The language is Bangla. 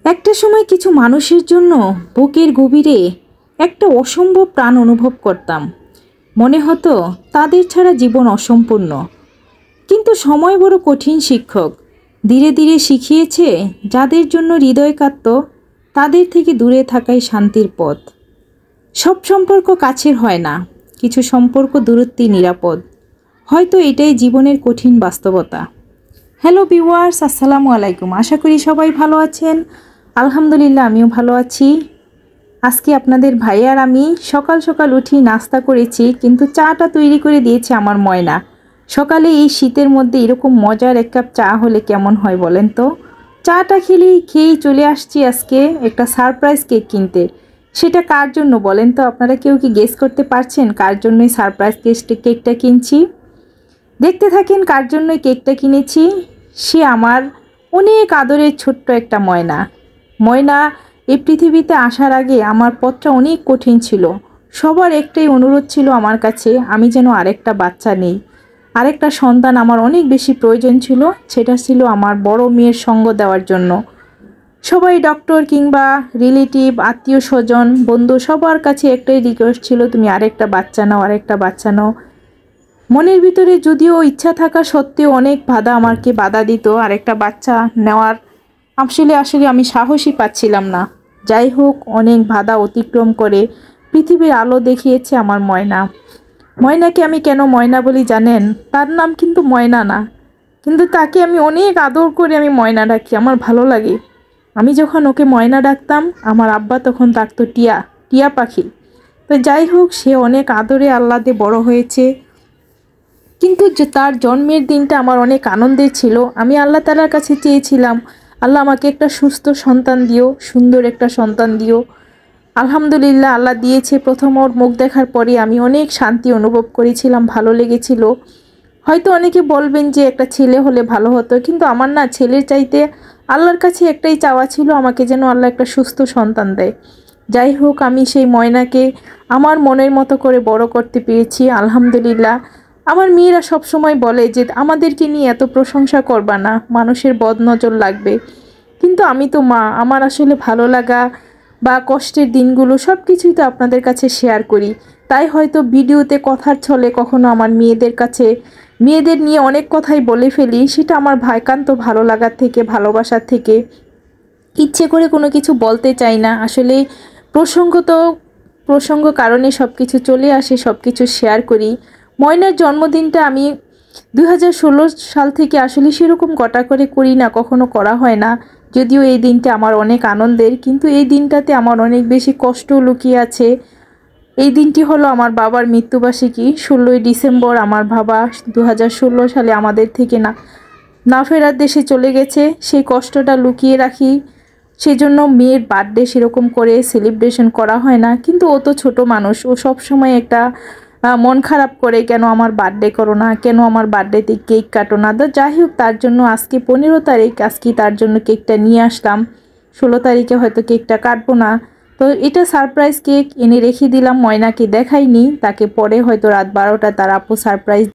একটা সময় কিছু মানুষের জন্য বুকের গভীরে একটা অসম্ভব প্রাণ অনুভব করতাম। মনে হতো তাদের ছাড়া জীবন অসম্পূর্ণ। কিন্তু সময় বড় কঠিন শিক্ষক। ধীরে ধীরে শিখিয়েছে যাদের জন্য হৃদয় কাঁদত তাদের থেকে দূরে থাকাই শান্তির পথ। সব সম্পর্ক কাছের হয় না, কিছু সম্পর্ক দূরত্বই নিরাপদ। হয়তো এটাই জীবনের কঠিন বাস্তবতা। হ্যালো ভিউয়ার্স, আসসালামু আলাইকুম। আশা করি সবাই ভালো আছেন। আলহামদুলিল্লাহ, আমিও ভালো আছি। আজকে আপনাদের ভাই আর আমি সকাল সকাল উঠি নাস্তা করেছি, কিন্তু চাটা তৈরি করে দিয়েছে আমার ময়না। সকালে এই শীতের মধ্যে এরকম মজার এক কাপ চা হলে কেমন হয় বলেন তো। চাটা খেয়েই চলে আসছি আজকে একটা সারপ্রাইজ কেক কিনতে। সেটা কার জন্য বলেন তো? আপনারা কেউ কি গেস করতে পারছেন কার জন্যই সারপ্রাইজ কেকটা কিনছি? দেখতে থাকেন কার জন্য কেকটা কিনেছি। সে আমার অনেক আদরের ছোট্ট একটা ময়না। ময়না এই পৃথিবীতে আসার আগে আমার পথটা অনেক কঠিন ছিল। সবার একটাই অনুরোধ ছিল আমার কাছে, আমি যেন আরেকটা বাচ্চা নেই, আরেকটা সন্তান আমার অনেক বেশি প্রয়োজন ছিল। সেটা ছিল আমার বড় মেয়ের সঙ্গ দেওয়ার জন্য। সবাই ডক্টর কিংবা রিলেটিভ, আত্মীয় স্বজন, বন্ধু সবার কাছে একটাই রিকোয়েস্ট ছিল, তুমি আরেকটা বাচ্চা নাও, আরেকটা বাচ্চা নাও। মনের ভিতরে যদিও ইচ্ছা থাকা সত্ত্বেও অনেক আমাকে বাধা দিত আরেকটা বাচ্চা নেওয়ার। আসলে আমি সাহসই পাচ্ছিলাম না। যাই হোক, অনেক বাধা অতিক্রম করে পৃথিবীর আলো দেখিয়েছে আমার ময়না। ময়নাকে আমি কেন ময়না বলি জানেন? তার নাম কিন্তু ময়না না, কিন্তু তাকে আমি অনেক আদর করে আমি ময়না ডাকি, আমার ভালো লাগে। আমি যখন ওকে ময়না ডাকতাম, আমার আব্বা তখন ডাকতো টিয়া, টিয়া পাখি। তো যাই হোক, সে অনেক আদরে আহ্লাদে বড় হয়েছে। কিন্তু তার জন্মের দিনটা আমার অনেক আনন্দের ছিল। আমি আল্লাহ তাআলার কাছে চেয়েছিলাম, আল্লাহ আমাকে একটা সুস্থ সন্তান দিও, সুন্দর একটা সন্তান দিও। আলহামদুলিল্লাহ, আল্লাহ দিয়েছে। প্রথম ওর মুখ দেখার পরে আমি অনেক শান্তি অনুভব করেছিলাম, ভালো লেগেছিল। হয়তো অনেকে বলবেন যে একটা ছেলে হলে ভালো হতো, কিন্তু আমার না, ছেলের চাইতে আল্লাহর কাছে একটাই চাওয়া ছিল, আমাকে যেন আল্লাহ একটা সুস্থ সন্তান দেয়। যাই হোক, আমি সেই ময়নাকে আমার মনের মতো করে বড় করতে পেরেছি, আলহামদুলিল্লাহ। আমার মেয়েরা সব সময় বলে যে আমাদেরকে নিয়ে এত প্রশংসা করবা না, মানুষের বদনজর লাগবে। কিন্তু আমি তো মা, আমার আসলে ভালো লাগা বা কষ্টের দিনগুলো সব কিছুই তো আপনাদের কাছে শেয়ার করি। তাই হয়তো ভিডিওতে কথার ছলে কখনো আমার মেয়েদের নিয়ে অনেক কথাই বলে ফেলি। সেটা আমার ভাইকান্ত ভালো লাগার থেকে, ভালোবাসার থেকে। ইচ্ছে করে কোনো কিছু বলতে চাই না আসলে। প্রসঙ্গ কারণে সব কিছু চলে আসে, সব কিছু শেয়ার করি। ময়নার জন্মদিনটা আমি 2016 সাল থেকে আসলে সেরকম করে করি না, কখনো করা হয় না। যদিও এই দিনটা আমার অনেক আনন্দের, কিন্তু এই দিনটাতে আমার অনেক বেশি কষ্ট লুকিয়ে আছে। এই দিনটি হলো আমার বাবার মৃত্যুবার্ষিকী। 16ই ডিসেম্বর আমার বাবা 2016 সালে আমাদের থেকে না ফেরার দেশে চলে গেছে। সেই কষ্টটা লুকিয়ে রাখি। সেজন্য মেয়ের বার্থডে সেরকম করে সেলিব্রেশন করা হয় না। কিন্তু ও তো ছোট মানুষ, ও সব সময় একটা মন খারাপ করে, কেন আমার বার্থডে করো না, কেন আমার বার্থডেতে কেক কাটো না। তো যাই হোক, তার জন্য আজকে 15 তারিখ, আজকে তার জন্য কেকটা নিয়ে আসলাম। 16 তারিখে হয়তো কেকটা কাটবো না। তো এটা সারপ্রাইজ কেক এনে রেখে দিলাম, ময়নাকে দেখাইনি, তাকে পরে হয়তো রাত 12টা তার আপু সারপ্রাইজ